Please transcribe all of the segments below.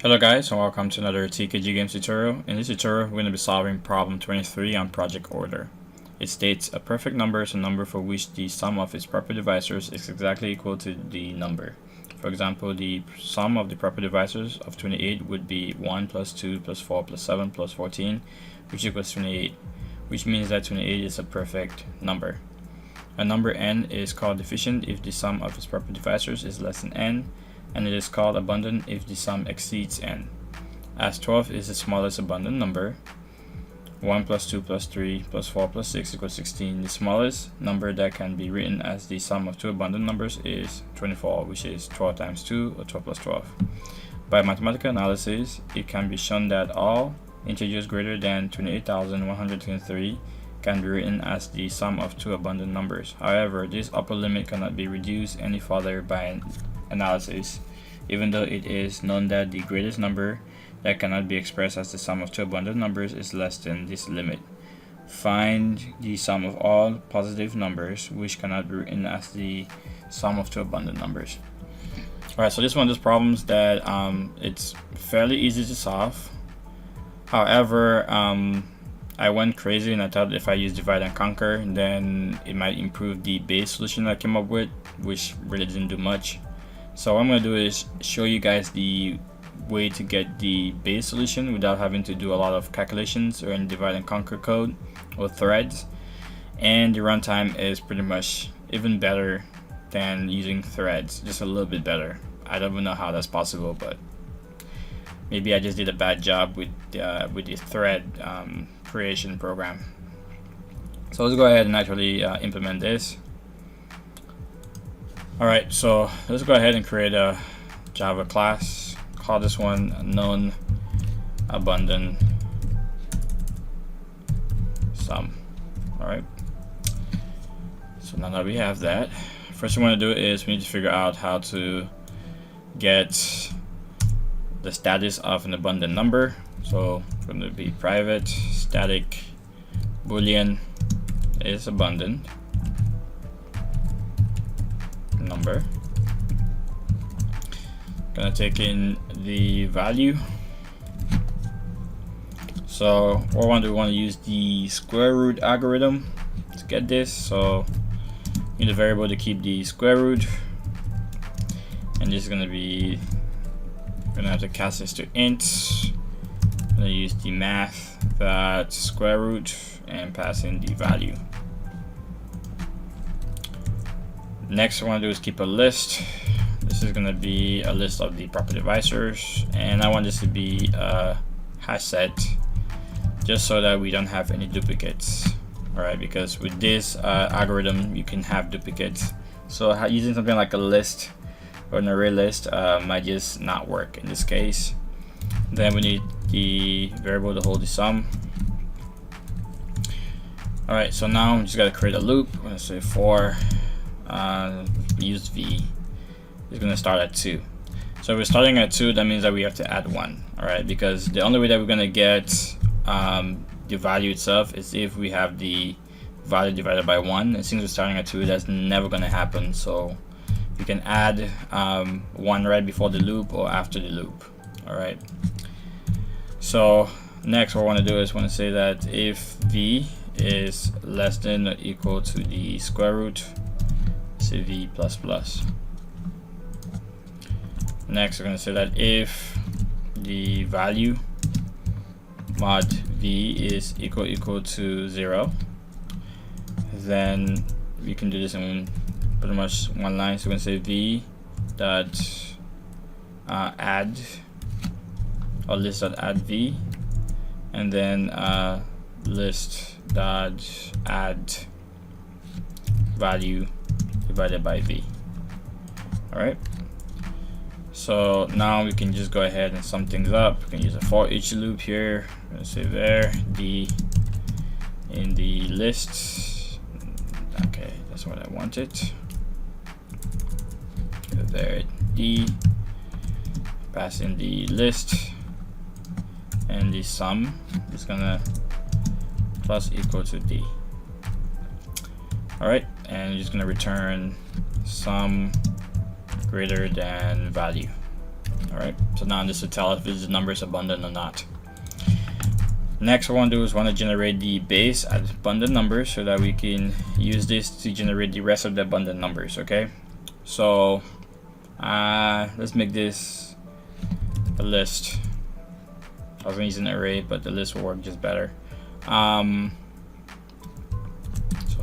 Hello guys, and welcome to another TKGgames tutorial. In this tutorial, we're going to be solving problem 23 on project order. It states a perfect number is a number for which the sum of its proper divisors is exactly equal to the number. For example, the sum of the proper divisors of 28 would be 1 plus 2 plus 4 plus 7 plus 14, which equals 28, which means that 28 is a perfect number. A number n is called deficient if the sum of its proper divisors is less than n, and it is called abundant if the sum exceeds n. As 12 is the smallest abundant number, 1 plus 2 plus 3 plus 4 plus 6 equals 16. The smallest number that can be written as the sum of two abundant numbers is 24, which is 12 times 2 or 12 plus 12. By mathematical analysis, it can be shown that all integers greater than 28,123 can be written as the sum of two abundant numbers. However, this upper limit cannot be reduced any further by analysis, even though it is known that the greatest number that cannot be expressed as the sum of two abundant numbers is less than this limit. Find the sum of all positive numbers which cannot be written as the sum of two abundant numbers. Alright, so this one of those problems that it's fairly easy to solve. However, I went crazy and I thought if I use divide and conquer, then it might improve the base solution I came up with, which really didn't do much. So what I'm going to do is show you guys the way to get the base solution without having to do a lot of calculations or in divide and conquer code or threads. And the runtime is pretty much even better than using threads, just a little bit better. I don't even know how that's possible, but maybe I just did a bad job with the thread creation program. So let's go ahead and actually implement this. Alright, so let's go ahead and create a Java class. Call this one known abundant sum. Alright, so now that we have that, first thing we want to do is we need to figure out how to get the status of an abundant number. So it's going to be private static boolean is abundant number. Gonna take in the value. So what we want to use the square root algorithm to get this. So we need a variable to keep the square root, and this is gonna have to cast this to int. I'm gonna use the math that square root and pass in the value. Next, what I want to do is keep a list. This is going to be a list of the proper divisors, and I want this to be a hash set just so that we don't have any duplicates. Alright, because with this algorithm you can have duplicates, so using something like a list or an array list might just not work in this case. Then we need the variable to hold the sum. Alright, so now I'm just got to create a loop. I'm going to say for use v is going to start at 2. So if we're starting at 2, that means that we have to add 1. Alright, because the only way that we're going to get the value itself is if we have the value divided by 1, and since we're starting at 2, that's never going to happen. So you can add 1 right before the loop or after the loop. Alright, so next what I want to do is want to say that if v is less than or equal to the square root, say v plus plus. Next we're going to say that if the value mod v is equal to 0, then we can do this in pretty much one line. So we're going to say v dot add, or list dot add v, and then list dot add value divided by v. Alright, so now we can just go ahead and sum things up. We can use a for each loop here. I'm going to say there d in the list. Okay, that's what I wanted. There d, pass in the list, and the sum is gonna plus equal to d. Alright, and you're just going to return sum greater than value. Alright, so now this will tell if this number is abundant or not. Next, what I want to do is want to generate the base at abundant numbers so that we can use this to generate the rest of the abundant numbers. Okay, so let's make this a list. I was going to use an array, but the list will work just better. So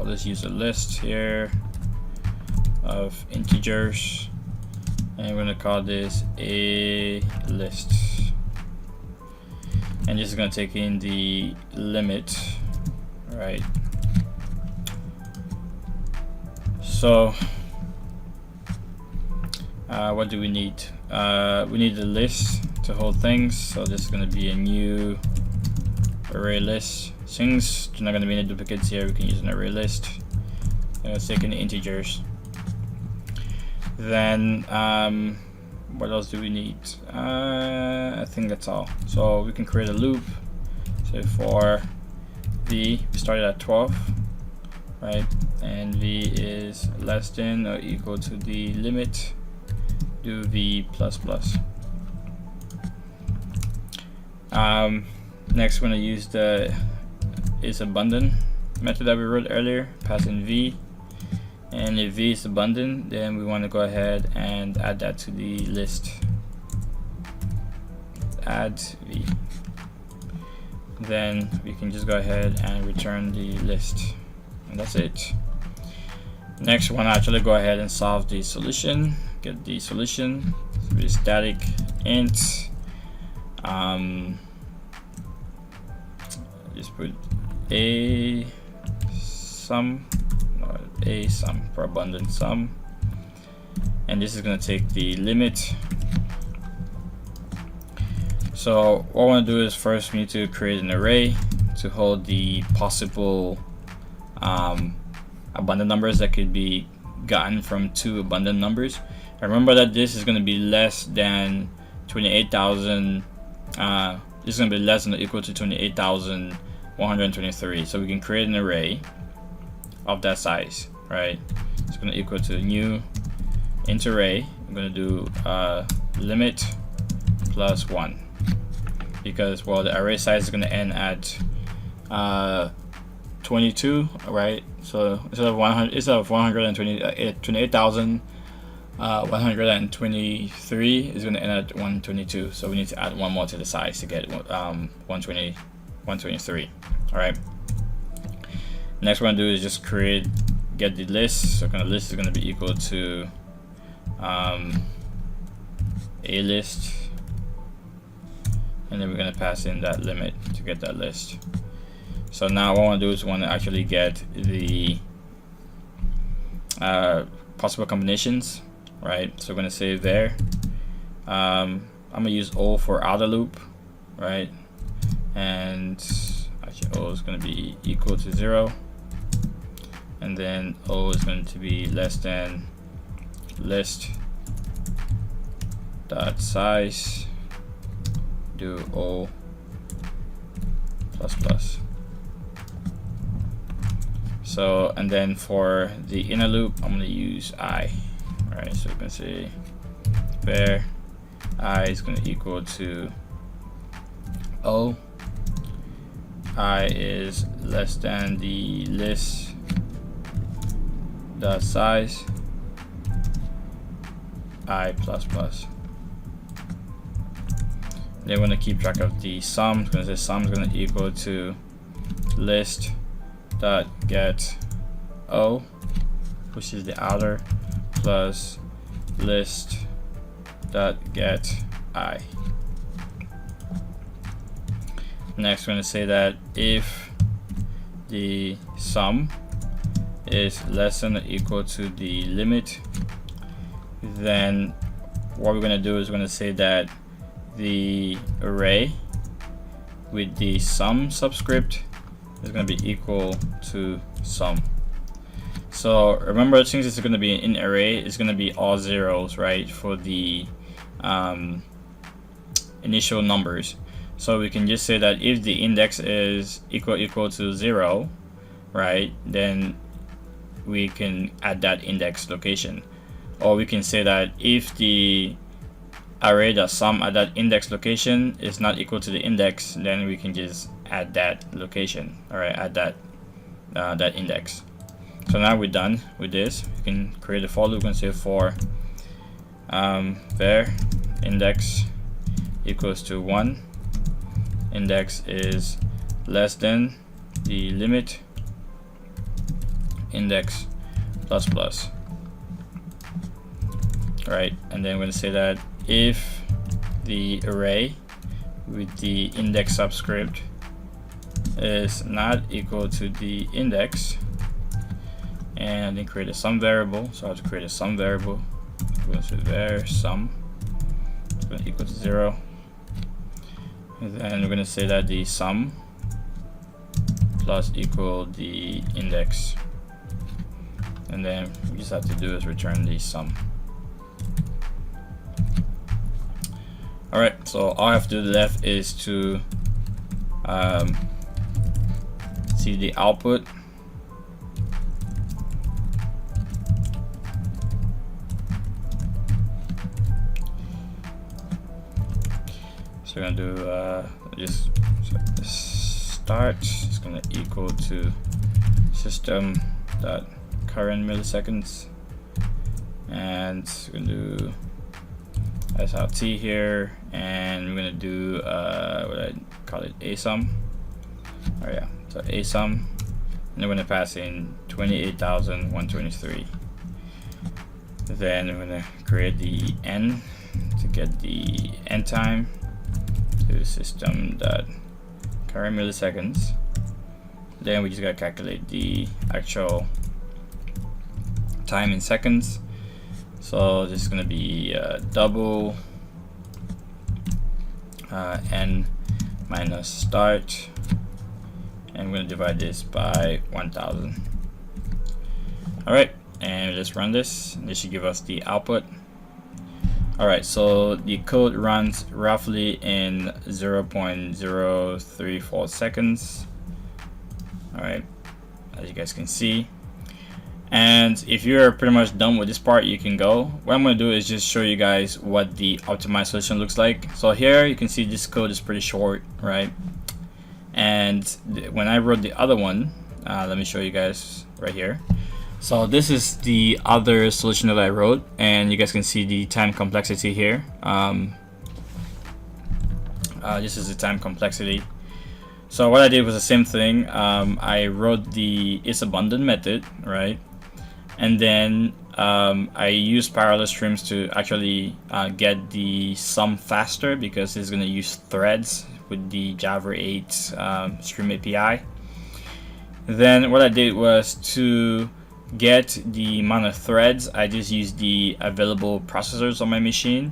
let's use a list here of integers, and we're going to call this a list. And this is going to take in the limit, right? So what do we need? We need a list to hold things, so this is going to be a new array list. Since there's not going to be any duplicates here, we can use an array list. Let's take in the integers. Then what else do we need? I think that's all. So we can create a loop. So for v, we started at 12, right? And v is less than or equal to the limit, do v plus plus. Next, we're going to use the is abundant method that we wrote earlier, pass in v. And if v is abundant, then we want to go ahead and add that to the list. Add v. Then we can just go ahead and return the list. And that's it. Next, we want to actually go ahead and solve the solution. Get the solution. So we static int. Just put a sum. A sum for abundant sum, and this is going to take the limit. So what I want to do is first we need to create an array to hold the possible abundant numbers that could be gotten from two abundant numbers. And remember that this is going to be less than 28,000. This is going to be less than or equal to 28,123. So we can create an array of that size, right? It's going to equal to new int array. I'm going to do limit plus 1, because well, the array size is going to end at 22, right? So instead of 28,123 is going to end at 122. So we need to add one more to the size to get 123. All right. Next, what I'm gonna do is just get the list. So kind of list is gonna be equal to a list, and then we're gonna pass in that limit to get that list. So now what I want to do is want to actually get the possible combinations, right? So we're gonna save there. I'm gonna use O for outer loop, right? And actually O is gonna be equal to 0. And then O is going to be less than list dot size, do O plus plus. So, and then for the inner loop, I'm going to use I. All right, so we can say where I is going to equal to O. I is less than the list dot size, I plus plus. Then we're going to keep track of the sum. It's going to say sum is going to equal to list dot get O, which is the outer, plus list dot get I. Next, we're going to say that if the sum is less than or equal to the limit, then what we're going to do is we're going to say that the array with the sum subscript is going to be equal to sum. So remember, since it's going to be an array, it's going to be all zeros, right, for the initial numbers. So we can just say that if the index is equal to 0, right, then we can add that index location. Or we can say that if the array that sum at that index location is not equal to the index, then we can just add that location, all right, add that that index. So now we're done with this. We can create a for loop and say for var index equals to 1, index is less than the limit index plus plus, right? And then we're going to say that if the array with the index subscript is not equal to the index, and then create a sum variable. So I have to create a sum variable. We're going to say var sum is going to equal to 0, and then we're going to say that the sum plus equal the index, and then we just have to do is return the sum. Alright, so all I have to do left is to see the output. So we're gonna do just start is gonna equal to system dot current milliseconds, and we're gonna do SRT here, and we're gonna do what I call it, asum. Oh yeah, so asum, and then we're gonna pass in 28,123. Then we're gonna create the n to get the end time to system dot current milliseconds. Then we just gotta calculate the actual time in seconds. So this is going to be double n minus start, and we're going to divide this by 1000. Alright, and let's run this. This should give us the output. Alright, so the code runs roughly in 0.034 seconds. Alright, as you guys can see. And if you're pretty much done with this part, you can go. What I'm going to do is just show you guys what the optimized solution looks like. So here you can see this code is pretty short, right? And when I wrote the other one, let me show you guys right here. So this is the other solution that I wrote, and you guys can see the time complexity here. This is the time complexity. So what I did was the same thing. I wrote the isAbundant method, right? And then I used parallel streams to actually get the sum faster, because it's going to use threads with the Java 8 stream API. Then what I did was to get the amount of threads, I just used the available processors on my machine,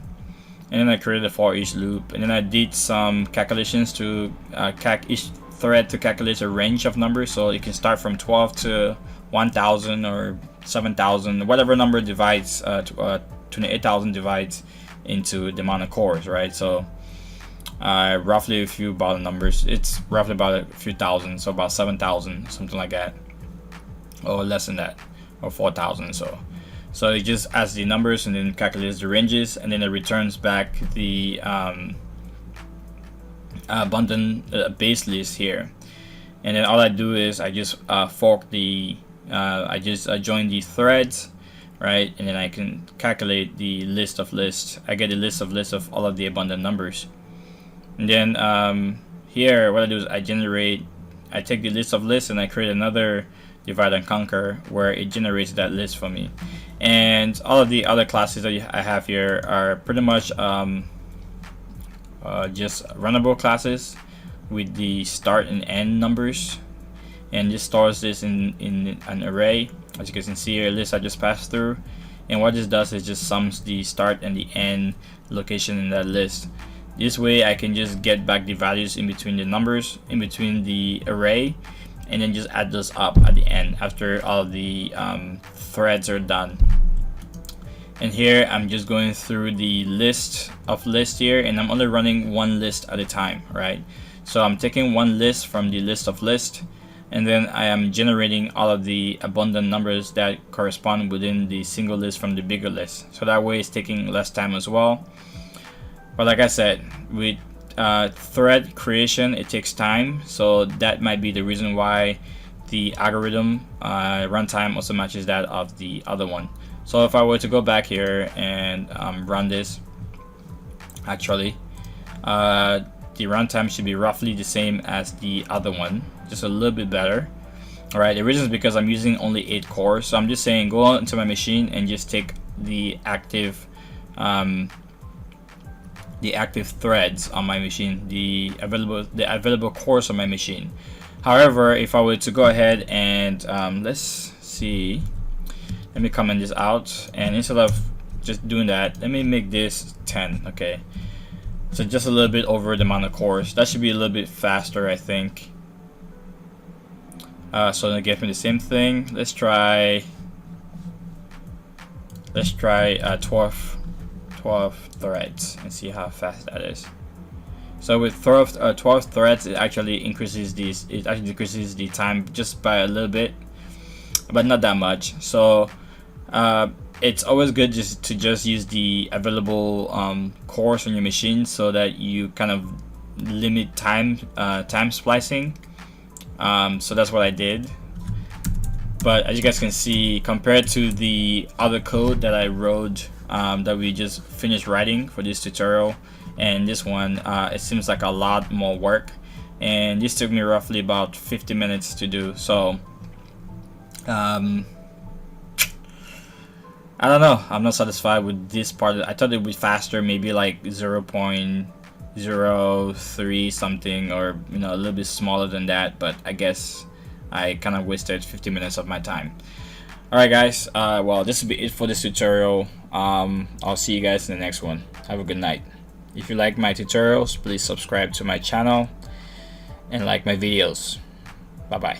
and then I created a for each loop, and then I did some calculations to each thread to calculate a range of numbers, so it can start from 12 to 1000 or 7000, whatever number divides 28,000 divides into the amount of cores, right? So roughly, if you bought the numbers, it's roughly about a few thousand, so about 7,000, something like that, or less than that, or 4,000. So it just adds the numbers and then calculates the ranges, and then it returns back the abundant base list here. And then all I do is I just fork the I just join the threads, right? And then I can calculate the list of lists. I get the list of all of the abundant numbers. And then here what I do is I take the list of lists and I create another divide and conquer where it generates that list for me. And all of the other classes that I have here are pretty much just runnable classes with the start and end numbers, and just stores this in an array. As you guys can see here, a list I just passed through, and what this does is just sums the start and the end location in that list. This way I can just get back the values in between the numbers, in between the array, and then just add those up at the end after all the threads are done. And here I'm just going through the list of lists here, and I'm only running one list at a time, right? So I'm taking one list from the list of lists, and then I am generating all of the abundant numbers that correspond within the single list from the bigger list. So that way it's taking less time as well. But like I said, with thread creation, it takes time, so that might be the reason why the algorithm runtime also matches that of the other one. So if I were to go back here and run this, actually the runtime should be roughly the same as the other one, just a little bit better. Alright, the reason is because I'm using only 8 cores, so I'm just saying go into my machine and just take the active threads on my machine, the available cores on my machine. However, if I were to go ahead and let's see, let me comment this out, and instead of just doing that, let me make this 10. Okay, so just a little bit over the amount of cores. That should be a little bit faster, I think. So to get me the same thing, let's try 12 threads and see how fast that is. So with 12 threads, it actually increases decreases the time just by a little bit, but not that much. So it's always good to use the available cores on your machine, so that you kind of limit time splicing. So that's what I did. But as you guys can see, compared to the other code that I wrote, that we just finished writing for this tutorial, and this one, it seems like a lot more work, and this took me roughly about 50 minutes to do. So I don't know, I'm not satisfied with this part. I thought it would be faster, maybe like 0.03 something, or a little bit smaller than that, but I guess I kind of wasted 50 minutes of my time. Alright guys, well, this will be it for this tutorial. I'll see you guys in the next one. Have a good night. If you like my tutorials, please subscribe to my channel and like my videos. Bye bye.